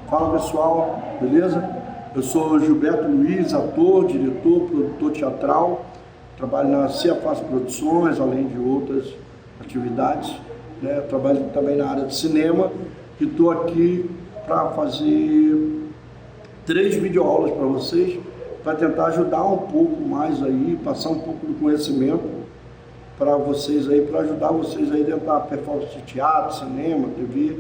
Fala pessoal, beleza? Eu sou Gilberto Luiz, ator, diretor, produtor teatral. Trabalho na Ciafaz Produções, além de outras atividades. Trabalho também na área de cinema e estou aqui para fazer 3 videoaulas para vocês, para tentar ajudar um pouco mais aí, passar um pouco do conhecimento para vocês aí, para ajudar vocês aí dentro da performance de teatro, cinema, TV,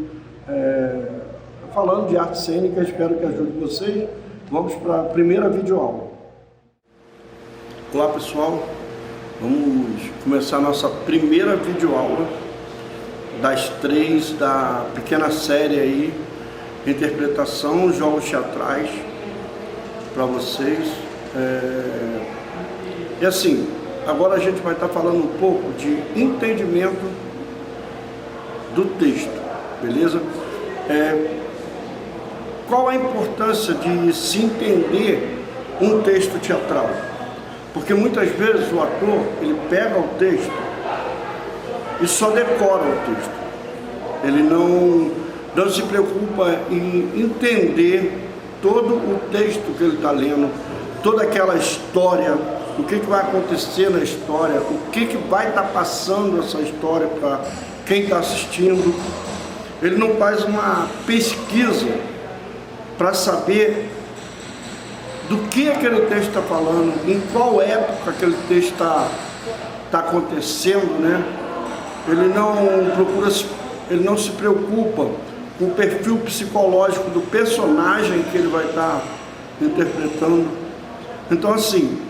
falando de arte cênica. Espero que ajude vocês. Vamos para a primeira videoaula. Olá pessoal, vamos começar a nossa primeira videoaula das 3 da pequena série aí, interpretação, jogos teatrais para vocês. E assim, agora a gente vai estar falando um pouco de entendimento do texto, beleza? Qual a importância de se entender um texto teatral? Porque muitas vezes o ator, ele pega o texto e só decora o texto. Ele não se preocupa em entender todo o texto que ele está lendo, toda aquela história, o que vai acontecer na história, o que vai estar passando essa história para quem está assistindo. Ele não faz uma pesquisa para saber do que aquele texto está falando, em qual época aquele texto está acontecendo, né? Ele não se preocupa com o perfil psicológico do personagem que ele vai estar interpretando. Então assim,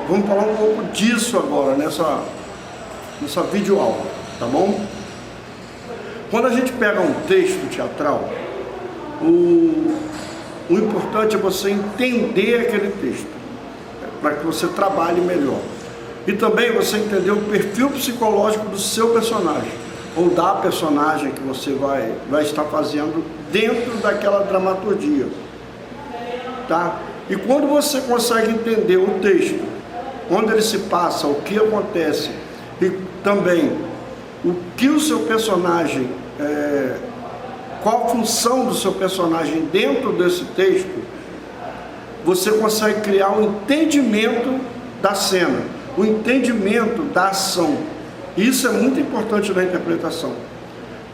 vamos falar um pouco disso agora nessa videoaula, tá bom? Quando a gente pega um texto teatral, o importante é você entender aquele texto, para que você trabalhe melhor. E também você entender o perfil psicológico do seu personagem, ou da personagem que você vai estar fazendo dentro daquela dramaturgia, tá? E quando você consegue entender o texto, onde ele se passa, o que acontece, e também o que o seu personagem, qual a função do seu personagem dentro desse texto, você consegue criar um entendimento da cena, o entendimento da ação. Isso é muito importante na interpretação,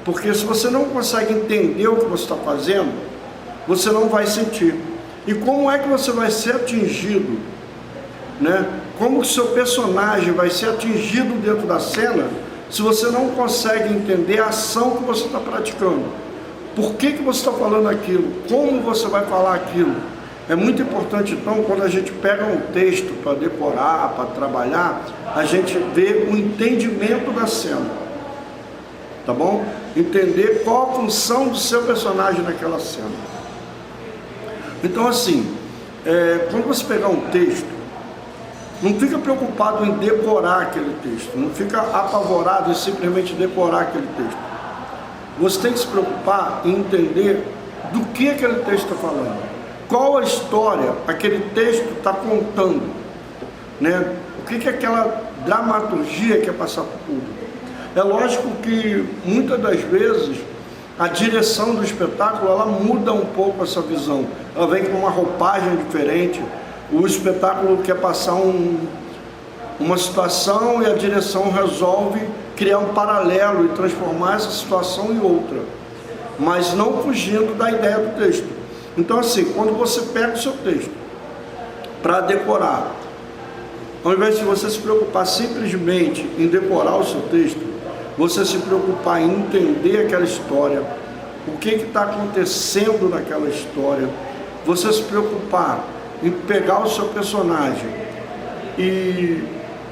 porque se você não consegue entender o que você está fazendo, você não vai sentir. E como é que você vai ser atingido, né? Como o seu personagem vai ser atingido dentro da cena, se você não consegue entender a ação que você está praticando? Por que você está falando aquilo? Como você vai falar aquilo? É muito importante, então, quando a gente pega um texto para decorar, para trabalhar, a gente vê o entendimento da cena, tá bom? Entender qual a função do seu personagem naquela cena. Então, assim, quando você pegar um texto, não fica preocupado em decorar aquele texto, não fica apavorado em simplesmente decorar aquele texto. Você tem que se preocupar em entender do que aquele texto está falando, qual a história aquele texto está contando, né? O que aquela dramaturgia quer passar para o público. É lógico que muitas das vezes a direção do espetáculo, ela muda um pouco essa visão, ela vem com uma roupagem diferente. O espetáculo quer passar uma situação e a direção resolve criar um paralelo e transformar essa situação em outra, mas não fugindo da ideia do texto. Então assim, quando você pega o seu texto para decorar, ao invés de você se preocupar simplesmente em decorar o seu texto, você se preocupar em entender aquela história, o que está acontecendo naquela história, você se preocupar em pegar o seu personagem e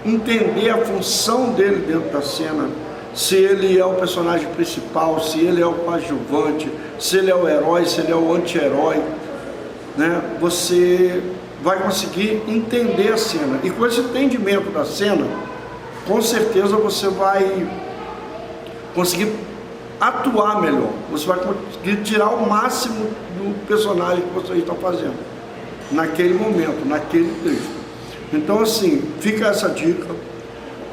entender a função dele dentro da cena, se ele é o personagem principal, se ele é o coadjuvante, se ele é o herói, se ele é o anti-herói, né? Você vai conseguir entender a cena, e com esse entendimento da cena, com certeza você vai conseguir atuar melhor, você vai conseguir tirar o máximo do personagem que vocês estão fazendo naquele momento, naquele texto. Então assim, fica essa dica.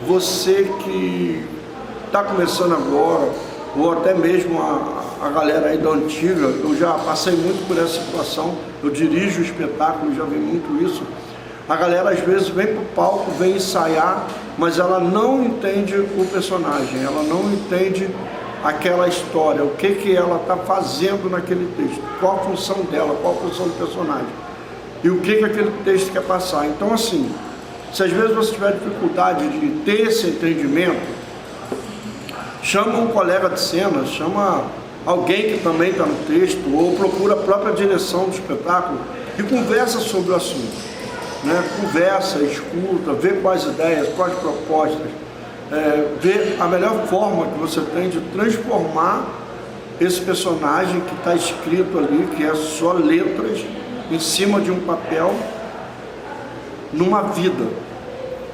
Você que está começando agora, ou até mesmo a galera aí da antiga, eu já passei muito por essa situação, eu dirijo o espetáculo, já vi muito isso. A galera às vezes vem para o palco, vem ensaiar, mas ela não entende o personagem, ela não entende aquela história, o que ela está fazendo naquele texto, qual a função dela, qual a função do personagem e o que aquele texto quer passar. Então assim, se às vezes você tiver dificuldade de ter esse entendimento, chama um colega de cena, chama alguém que também está no texto, ou procura a própria direção do espetáculo e conversa sobre o assunto. Conversa, escuta, vê quais ideias, quais propostas, vê a melhor forma que você tem de transformar esse personagem que está escrito ali, que é só letras em cima de um papel, numa vida,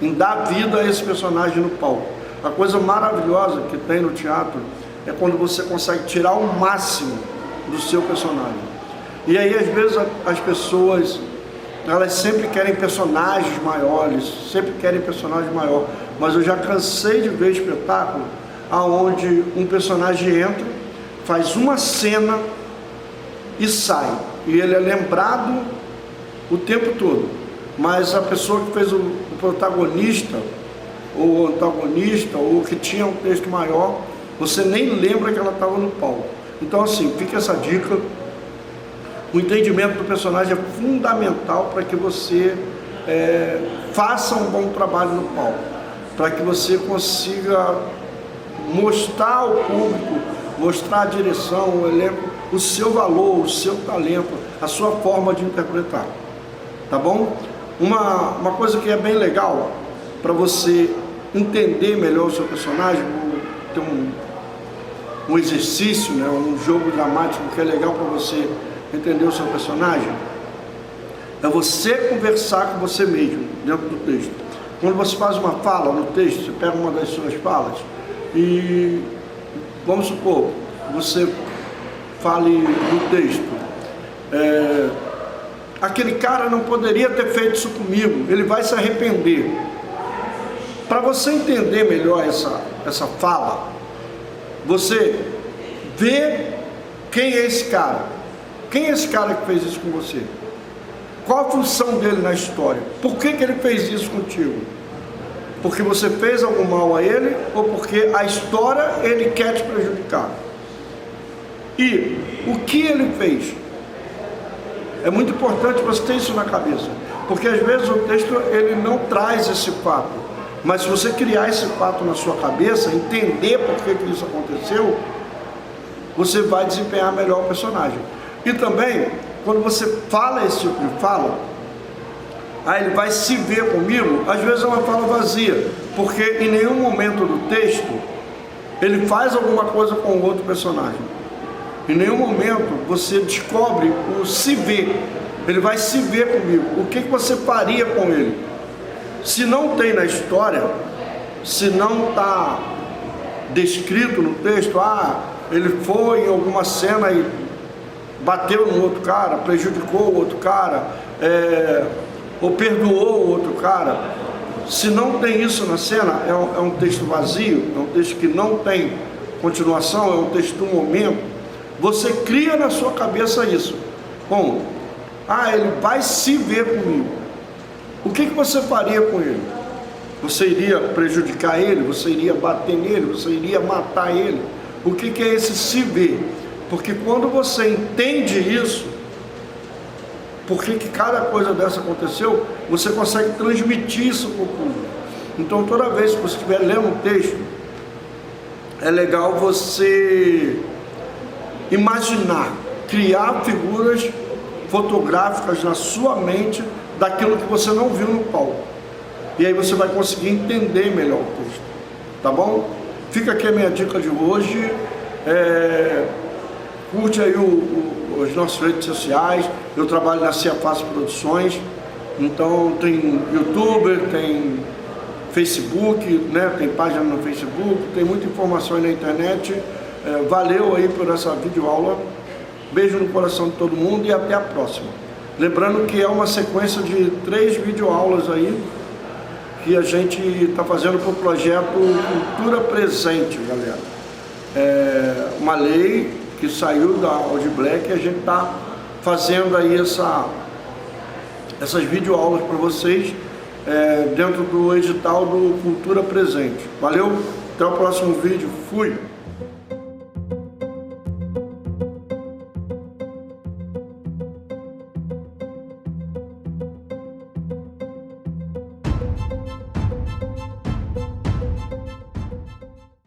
em dar vida a esse personagem no palco. A coisa maravilhosa que tem no teatro é quando você consegue tirar o máximo do seu personagem. E aí às vezes as pessoas, elas sempre querem personagens maiores, sempre querem personagem maior, mas eu já cansei de ver espetáculo onde um personagem entra, faz uma cena e sai, e ele é lembrado o tempo todo, mas a pessoa que fez o protagonista, ou o antagonista, ou que tinha um texto maior, você nem lembra que ela estava no palco. Então assim, fica essa dica. O entendimento do personagem é fundamental para que você faça um bom trabalho no palco, para que você consiga mostrar ao público, mostrar a direção, o elenco, o seu valor, o seu talento, a sua forma de interpretar, tá bom? Uma coisa que é bem legal para você entender melhor o seu personagem, tem um exercício, um jogo dramático que é legal para você entender o seu personagem, é você conversar com você mesmo dentro do texto. Quando você faz uma fala no texto, você pega uma das suas falas e, vamos supor, você fale no texto, aquele cara não poderia ter feito isso comigo, ele vai se arrepender. Para você entender melhor essa fala, você vê quem é esse cara. Quem é esse cara que fez isso com você? Qual a função dele na história? Por que ele fez isso contigo? Porque você fez algum mal a ele ou porque a história ele quer te prejudicar? E o que ele fez? É muito importante você ter isso na cabeça, porque às vezes o texto ele não traz esse fato, mas se você criar esse fato na sua cabeça, entender por que isso aconteceu, você vai desempenhar melhor o personagem. E também, quando você fala esse tipo de fala, ele vai se ver comigo, às vezes é uma fala vazia, porque em nenhum momento do texto ele faz alguma coisa com o outro personagem. Em nenhum momento você descobre o se ver. Ele vai se ver comigo. O que você faria com ele? Se não tem na história, se não está descrito no texto, ele foi em alguma cena e bateu no outro cara, prejudicou o outro cara, ou perdoou o outro cara. Se não tem isso na cena, é um texto vazio, é um texto que não tem continuação, é um texto do momento. Você cria na sua cabeça isso. Bom, ele vai se ver comigo. O que você faria com ele? Você iria prejudicar ele? Você iria bater nele? Você iria matar ele? O que é esse se ver? Porque quando você entende isso, por que cada coisa dessa aconteceu, você consegue transmitir isso para o público. Então toda vez que você estiver lendo um texto, é legal você imaginar, criar figuras fotográficas na sua mente daquilo que você não viu no palco. E aí você vai conseguir entender melhor o texto, tá bom? Fica aqui a minha dica de hoje. Curte aí as nossas redes sociais. Eu trabalho na Cia Fácil Produções, então tem YouTuber, tem Facebook, tem página no Facebook, tem muita informação aí na internet. Valeu aí por essa videoaula. Beijo no coração de todo mundo e até a próxima. Lembrando que é uma sequência de 3 videoaulas aí que a gente está fazendo para o projeto Cultura Presente, galera. Uma lei que saiu da Audi Black, e a gente está fazendo aí essas videoaulas para vocês dentro do edital do Cultura Presente. Valeu, até o próximo vídeo, fui!